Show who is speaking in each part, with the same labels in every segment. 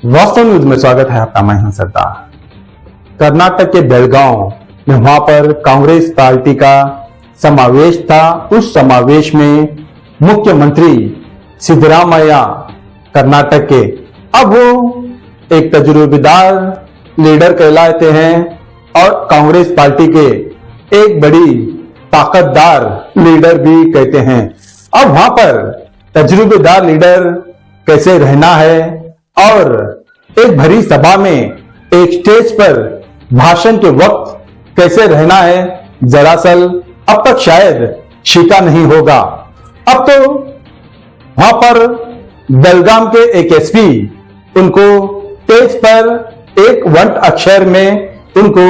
Speaker 1: वास्तव न्यूज में स्वागत है आपका। मैं हूं सरदार। कर्नाटक के बेलगांव में वहां पर कांग्रेस पार्टी का समावेश था। उस समावेश में मुख्यमंत्री सिद्धरामैया कर्नाटक के, अब वो एक तजुर्बेदार लीडर कहलाते हैं और कांग्रेस पार्टी के एक बड़ी ताकतदार लीडर भी कहते हैं। अब वहां पर तजुर्बेदार लीडर कैसे रहना है और एक भरी सभा में एक स्टेज पर भाषण के वक्त कैसे रहना है, दरअसल अब तक शायद सीखा नहीं होगा। अब तो वहां पर बेलगाम के एक एसपी उनको स्टेज पर एक वंट अक्षर में उनको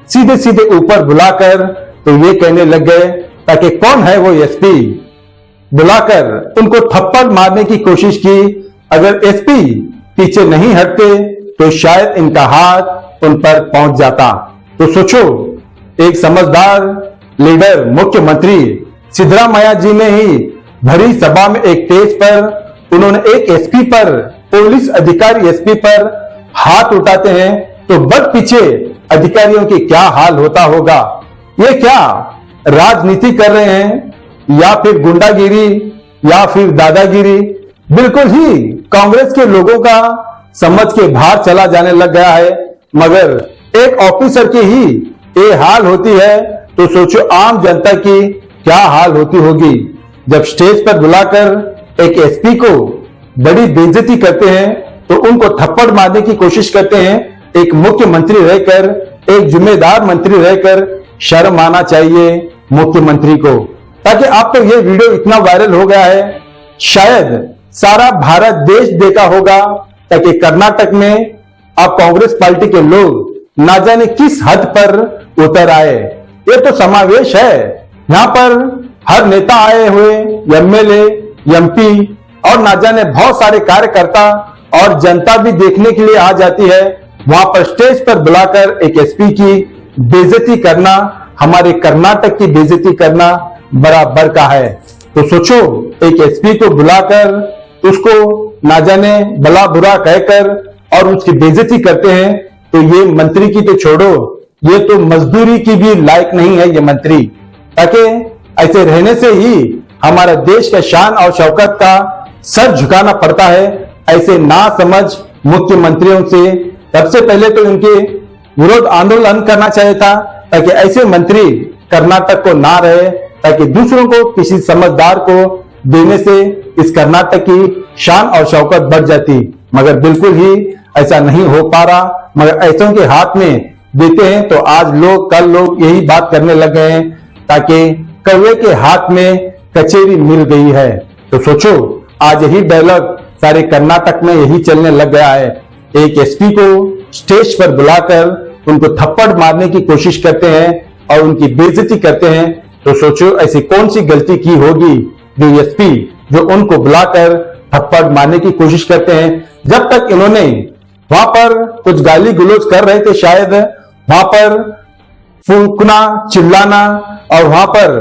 Speaker 1: सीधे सीधे ऊपर बुलाकर तो ये कहने लग गए ताकि कौन है वो एसपी, बुलाकर उनको थप्पड़ मारने की कोशिश की। अगर एसपी पीछे नहीं हटते तो शायद इनका हाथ उन पर पहुंच जाता। तो सोचो, एक समझदार लीडर मुख्यमंत्री सिद्धरामैया जी ने ही भरी सभा में एक स्टेज पर उन्होंने एक एसपी पर, पुलिस अधिकारी एसपी पर हाथ उठाते हैं तो बड़ पीछे अधिकारियों की क्या हाल होता होगा। ये क्या राजनीति कर रहे हैं या फिर गुंडागिरी या फिर दादागिरी? बिल्कुल ही कांग्रेस के लोगों का समझ के बाहर चला जाने लग गया है। मगर एक ऑफिसर की ही ये हाल होती है तो सोचो आम जनता की क्या हाल होती होगी। जब स्टेज पर बुलाकर एक एसपी को बड़ी बेइज्जती करते हैं तो उनको थप्पड़ मारने की कोशिश करते हैं। एक मुख्यमंत्री रहकर, एक जिम्मेदार मंत्री रहकर शर्म आना चाहिए मुख्यमंत्री को। ताकि आप तो ये वीडियो इतना वायरल हो गया है, शायद सारा भारत देश देखा होगा। ताकि कर्नाटक में अब कांग्रेस पार्टी के लोग ना जाने किस हद पर उतर आए। ये तो समावेश है, यहाँ पर हर नेता आए हुए, एमएलए, एमपी और ना जाने बहुत सारे कार्यकर्ता और जनता भी देखने के लिए आ जाती है। वहां पर स्टेज पर बुलाकर एक एसपी की बेइज्जती करना, हमारे कर्नाटक की बेइज्जती करना बराबर का है। तो सोचो, एक एसपी को बुलाकर उसको ना जाने भला बुरा कहकर और उसकी बेइज्जती करते हैं तो ये मंत्री की तो छोड़ो, ये तो मजदूरी की भी लायक नहीं है ये मंत्री। ताकि ऐसे रहने से ही हमारा देश का शान और शौकत का सर झुकाना पड़ता है। ऐसे ना समझ मुख्यमंत्रियों से सबसे पहले तो इनके विरोध आंदोलन करना चाहिए था ताकि ऐसे मंत्री कर्नाटक को ना रहे, ताकि दूसरों को, किसी समझदार को देने से इस कर्नाटक की शान और शौकत बढ़ जाती। मगर बिल्कुल ही ऐसा नहीं हो पा रहा। मगर ऐसों के हाथ में देते हैं तो आज लोग, कल लोग यही बात करने लग गए हैं ताकि कौवे के हाथ में कचेरी मिल गई है। तो सोचो, आज यही डायलॉग सारे कर्नाटक में यही चलने लग गया है। एक एसपी को स्टेज पर बुलाकर उनको थप्पड़ मारने की कोशिश करते हैं और उनकी बेइज्जती करते हैं। तो सोचो, ऐसी कौन सी गलती की होगी जो एसपी जो उनको बुलाकर थप्पड़ मारने की कोशिश करते हैं। जब तक इन्होंने वहां पर कुछ गाली गलौज कर रहे थे, शायद वहां पर फूंकना, चिल्लाना और वहां पर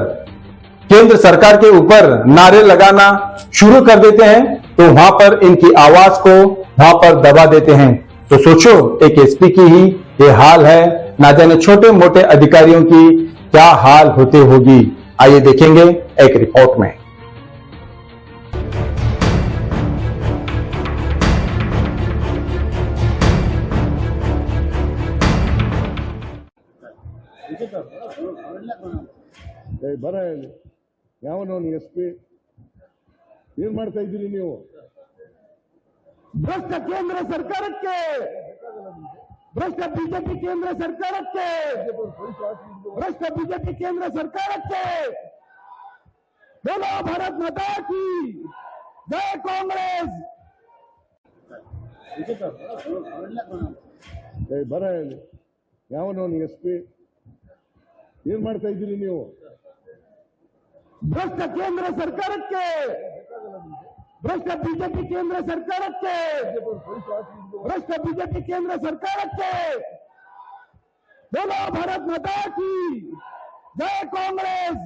Speaker 1: केंद्र सरकार के ऊपर नारे लगाना शुरू कर देते हैं तो वहां पर इनकी आवाज को वहां पर दबा देते हैं। तो सोचो, एक एसपी की ही ये हाल है, ना जाने छोटे मोटे अधिकारियों की क्या हाल होती होगी। आइए देखेंगे एक रिपोर्ट में।
Speaker 2: ಬರ ಯಾವನವನು ಎಸ್ಪಿ ಏನ್ ಮಾಡ್ತಾ ಇದ್ದೀರಿ ನೀವು? ಭ್ರಷ್ಟ ಕೇಂದ್ರ ಸರ್ಕಾರಕ್ಕೆ, ಭ್ರಷ್ಟ ಬಿಜೆಪಿ ಕೇಂದ್ರ ಸರ್ಕಾರಕ್ಕೆ, ಭ್ರಷ್ಟ ಬಿಜೆಪಿ ಕೇಂದ್ರ ಸರ್ಕಾರಕ್ಕೆ बोलो भारत माता की जय कांग्रेस। ಬರ ಯಾವನವನು ಎಸ್ಪಿ ಏನ್ ಮಾಡ್ತಾ ಇದ್ದೀರಿ ನೀವು? ಭ್ರಷ್ಟ ಕೇಂದ್ರ ಸರ್ಕಾರಕ್ಕೆ, ಭ್ರಷ್ಟ ಬಿಜೆಪಿ ಕೇಂದ್ರ ಸರ್ಕಾರಕ್ಕೆ, ಭ್ರಷ್ಟ ಬಿಜೆಪಿ ಕೇಂದ್ರ ಸರ್ಕಾರಕ್ಕೆ बोलो भारत माता की जय कांग्रेस।